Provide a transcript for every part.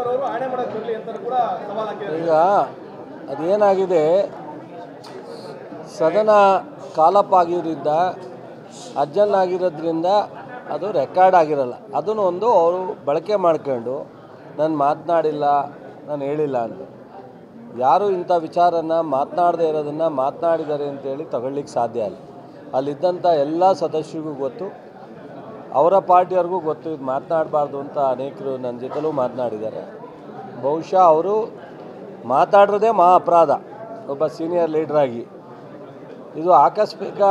ಅವರು ಆಣೆ ಮಾಡಕ್ಕೆ ಬರಲಿ ಅಂತ ಕೂಡ ಸವಾಲು ಹಾಕಿದ್ದಾರೆ. ಈಗ ಅದೇನಾಗಿದೆ, ಸದನ ಕಾಲಪ್ಪಾಗಿರೋದ್ರಿಂದ ಅಡ್ಜರ್ನ್ ಆಗಿರೋದ್ರಿಂದ ಅದು ರೆಕಾರ್ಡ್ ಆಗಿರಲ್ಲ. ಅದನ್ನು ಒಂದು ಅವರು ಬಳಕೆ ಮಾಡ್ಕೊಂಡು ನಾನು ಮಾತನಾಡಿಲ್ಲ, ನಾನು ಹೇಳಿಲ್ಲ ಅಂತ. ಯಾರು ಇಂಥ ವಿಚಾರನ ಮಾತನಾಡದೇ ಇರೋದನ್ನು ಮಾತನಾಡಿದ್ದಾರೆ ಅಂತೇಳಿ ತಗೊಳ್ಳಿಕ್ಕೆ ಸಾಧ್ಯ ಇಲ್ಲ. ಅಲ್ಲಿದ್ದಂಥ ಎಲ್ಲ ಸದಸ್ಯರಿಗೂ ಗೊತ್ತು, ಅವರ ಪಾರ್ಟಿಯವ್ರಿಗೂ ಗೊತ್ತು ಇದು ಮಾತನಾಡಬಾರ್ದು ಅಂತ. ಅನೇಕರು ನನ್ನ ಜೊತೆಲೂ ಮಾತನಾಡಿದ್ದಾರೆ. ಬಹುಶಃ ಅವರು ಮಾತಾಡಿರೋದೇ ಮಹಾ ಅಪರಾಧ ಒಬ್ಬ ಸೀನಿಯರ್ ಲೀಡ್ರಾಗಿ. ಇದು ಆಕಸ್ಮಿಕ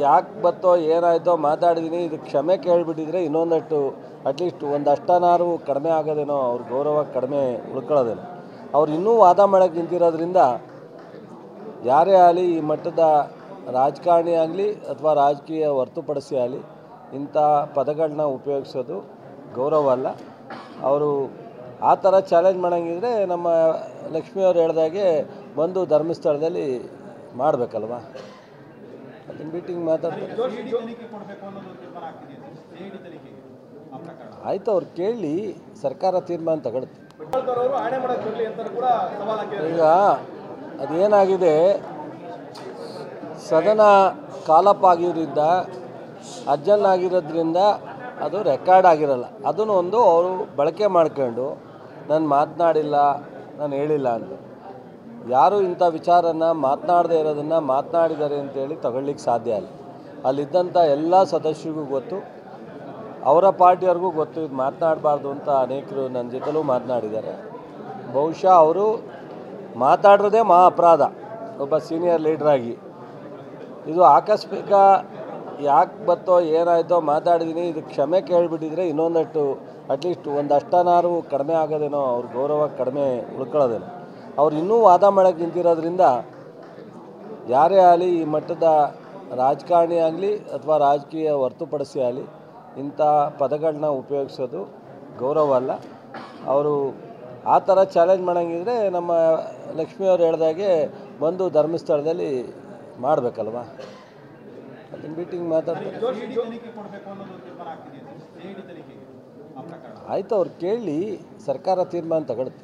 ಯಾಕೆ ಬತ್ತೋ ಏನಾಯಿತೋ ಮಾತಾಡಿದ್ದೀನಿ, ಇದು ಕ್ಷಮೆ ಕೇಳಿಬಿಟ್ಟಿದ್ರೆ ಇನ್ನೊಂದಷ್ಟು ಅಟ್ಲೀಸ್ಟ್ ಒಂದಷ್ಟನಾರು ಕಡಿಮೆ ಆಗೋದೇನೋ, ಅವ್ರ ಗೌರವ ಕಡಿಮೆ ಉಳ್ಕೊಳ್ಳೋದೇನೋ. ಅವ್ರು ಇನ್ನೂ ವಾದ ಮಾಡೋಕ್ಕೆ ನಿಂತಿರೋದ್ರಿಂದ ಯಾರೇ ಆಗಲಿ, ಈ ಮಟ್ಟದ ರಾಜಕಾರಣಿ ಆಗಲಿ ಅಥವಾ ರಾಜಕೀಯ ಹೊರತುಪಡಿಸಿ ಆಗಲಿ ಇಂಥ ಪದಗಳನ್ನ ಉಪಯೋಗಿಸೋದು ಗೌರವ ಅಲ್ಲ. ಅವರು ಆ ಥರ ಚಾಲೆಂಜ್ ಮಾಡೋಂಗಿದ್ರೆ ನಮ್ಮ ಲಕ್ಷ್ಮಿಯವ್ರು ಹೇಳ್ದಾಗೆ ಬಂದು ಧರ್ಮಸ್ಥಳದಲ್ಲಿ ಮಾಡಬೇಕಲ್ವ, ಅದನ್ನು ಮೀಟಿಂಗ್ ಮಾತಾಡ್ತಾರೆ. ಆಯಿತು, ಅವ್ರು ಕೇಳಿ ಸರ್ಕಾರ ತೀರ್ಮಾನ ತಗೊಳುತ್ತೆ. ಈಗ ಅದೇನಾಗಿದೆ, ಸದನ ಕಾಲಪ್ಪಾಗಿರೋದ್ರಿಂದ ಅಡ್ಜರ್ನ್ ಆಗಿರೋದ್ರಿಂದ ಅದು ರೆಕಾರ್ಡ್ ಆಗಿರಲ್ಲ. ಅದನ್ನು ಒಂದು ಅವರು ಬಳಕೆ ಮಾಡ್ಕೊಂಡು ನಾನು ಮಾತನಾಡಿಲ್ಲ, ನಾನು ಹೇಳಿಲ್ಲ ಅಂತ. ಯಾರು ಇಂಥ ವಿಚಾರನ ಮಾತನಾಡದೇ ಇರೋದನ್ನು ಮಾತನಾಡಿದ್ದಾರೆ ಅಂತೇಳಿ ತಗೊಳ್ಳಿಕ್ಕೆ ಸಾಧ್ಯ ಇಲ್ಲ. ಅಲ್ಲಿದ್ದಂಥ ಎಲ್ಲ ಸದಸ್ಯರಿಗೂ ಗೊತ್ತು, ಅವರ ಪಾರ್ಟಿಯವ್ರಿಗೂ ಗೊತ್ತು ಇದು ಮಾತನಾಡಬಾರ್ದು ಅಂತ. ಅನೇಕರು ನನ್ನ ಜೊತೆಲೂ ಮಾತನಾಡಿದ್ದಾರೆ. ಬಹುಶಃ ಅವರು ಮಾತಾಡಿರೋದೇ ಮಹಾ ಅಪರಾಧ ಒಬ್ಬ ಸೀನಿಯರ್ ಲೀಡ್ರಾಗಿ. ಇದು ಆಕಸ್ಮಿಕ ಯಾಕೆ ಬತ್ತೋ ಏನಾಯಿತೋ ಮಾತಾಡಿದ್ದೀನಿ, ಇದು ಕ್ಷಮೆ ಕೇಳಿಬಿಟ್ಟಿದ್ರೆ ಇನ್ನೊಂದಷ್ಟು ಅಟ್ಲೀಸ್ಟ್ ಒಂದಷ್ಟನಾರು ಕಡಿಮೆ ಆಗೋದೇನೋ, ಅವ್ರ ಗೌರವ ಕಡಿಮೆ ಉಳ್ಕೊಳ್ಳೋದೇನೋ. ಅವ್ರು ಇನ್ನೂ ವಾದ ಮಾಡೋಕ್ಕೆ ನಿಂತಿರೋದ್ರಿಂದ ಯಾರೇ ಆಗಲಿ, ಈ ಮಟ್ಟದ ರಾಜಕಾರಣಿ ಆಗಲಿ ಅಥವಾ ರಾಜಕೀಯ ಹೊರತುಪಡಿಸಿ ಆಗಲಿ ಇಂಥ ಪದಗಳನ್ನ ಉಪಯೋಗಿಸೋದು ಗೌರವ ಅಲ್ಲ. ಅವರು ಆ ಥರ ಚಾಲೆಂಜ್ ಮಾಡೋಂಗಿದ್ರೆ ನಮ್ಮ ಲಕ್ಷ್ಮಿಯವ್ರು ಹೇಳ್ದಾಗೆ ಬಂದು ಧರ್ಮಸ್ಥಳದಲ್ಲಿ ಮಾಡಬೇಕಲ್ವ, ಅದನ್ನು ಮೀಟಿಂಗ್ ಮಾತಾಡ್ತಾರೆ. ಆಯಿತು, ಅವ್ರು ಕೇಳಿ ಸರ್ಕಾರ ತೀರ್ಮಾನ ತಗೊಳುತ್ತೆ.